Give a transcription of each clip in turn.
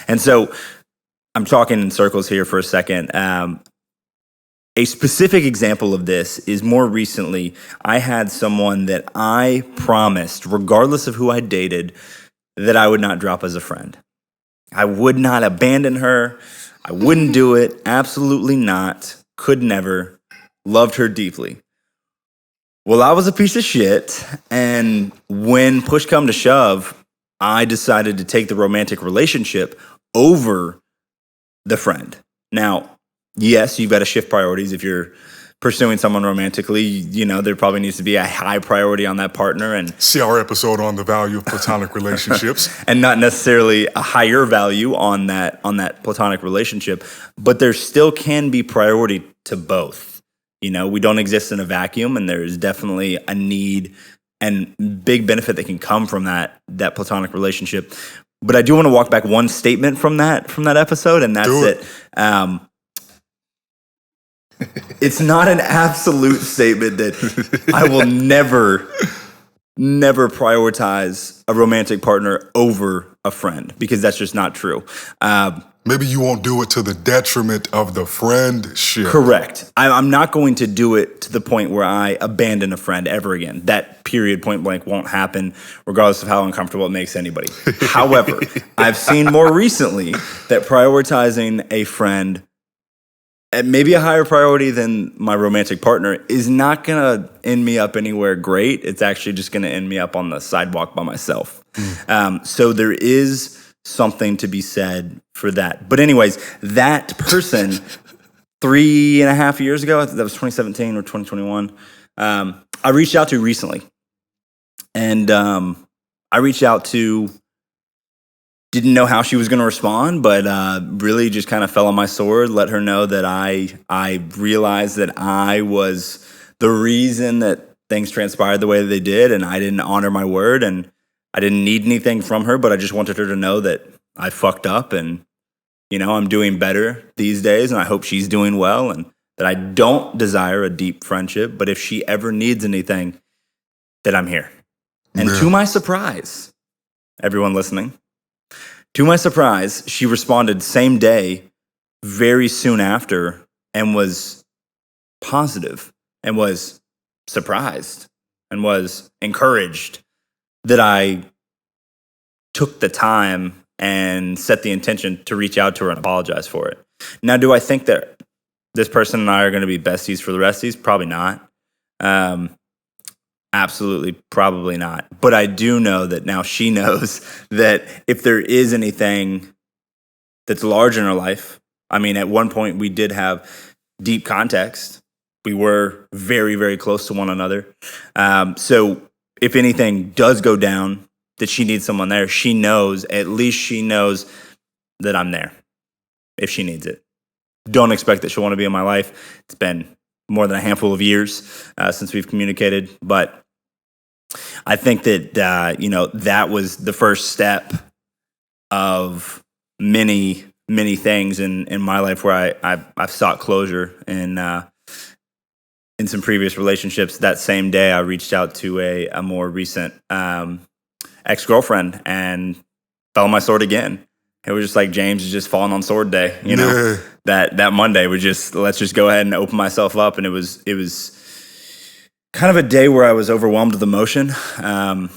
And so I'm talking in circles here for a second. A specific example of this is more recently, I had someone that I promised, regardless of who I dated, that I would not drop as a friend. I would not abandon her. I wouldn't do it. Absolutely not. Could never. Loved her deeply. Well, I was a piece of shit. And when push come to shove, I decided to take the romantic relationship over the friend. Now, yes, you've got to shift priorities. If you're pursuing someone romantically, you know, there probably needs to be a high priority on that partner. And see our episode on the value of platonic relationships. And not necessarily a higher value on that platonic relationship, but there still can be priority to both. You know, we don't exist in a vacuum, and there is definitely a need and big benefit that can come from that platonic relationship. But I do want to walk back one statement from that episode, and that's that it's not an absolute statement that I will never prioritize a romantic partner over a friend, because that's just not true. Maybe you won't do it to the detriment of the friendship. Correct. I'm not going to do it to the point where I abandon a friend ever again. That period, point blank, won't happen, regardless of how uncomfortable it makes anybody. However, I've seen more recently that prioritizing a friend at maybe a higher priority than my romantic partner is not going to end me up anywhere great. It's actually just going to end me up on the sidewalk by myself. So there is something to be said for that. But anyways, that person 3.5 years ago, that was 2017 or 2021, I reached out to recently. And I reached out to, didn't know how she was going to respond, but really just kind of fell on my sword, let her know that I realized that I was the reason that things transpired the way that they did, and I didn't honor my word, and I didn't need anything from her, but I just wanted her to know that I fucked up, and, you know, I'm doing better these days, and I hope she's doing well, and that I don't desire a deep friendship, but if she ever needs anything, that I'm here. And to my surprise, everyone listening, to my surprise, she responded same day, very soon after, and was positive, and was surprised, and was encouraged that I took the time and set the intention to reach out to her and apologize for it. Now, do I think that this person and I are going to be besties for the resties? Probably not. Absolutely, probably not. But I do know that now she knows that if there is anything that's large in her life, I mean, at one point we did have deep context. We were very, very close to one another. So if anything does go down, that she needs someone there, she knows, at least she knows that I'm there if she needs it. Don't expect that she'll want to be in my life. It's been more than a handful of years since we've communicated, but I think that, you know, that was the first step of many, many things in my life where I've sought closure. And in some previous relationships, that same day I reached out to a more recent ex-girlfriend and fell on my sword again. It was just like James is just falling on sword day, you know. That Monday was just, let's just go ahead and open myself up, and it was kind of a day where I was overwhelmed with emotion, and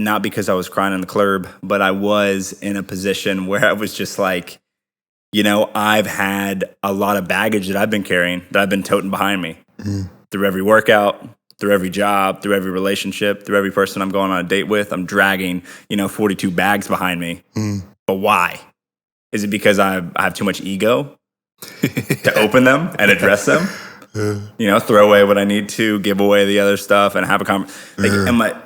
not because I was crying in the club, but I was in a position where I was just like, you know, I've had a lot of baggage that I've been carrying, that I've been toting behind me through every workout, through every job, through every relationship, through every person I'm going on a date with. I'm dragging, 42 bags behind me. But why? Is it because I have too much ego to open them and address them? Throw away what I need to, give away the other stuff, and have a conversation.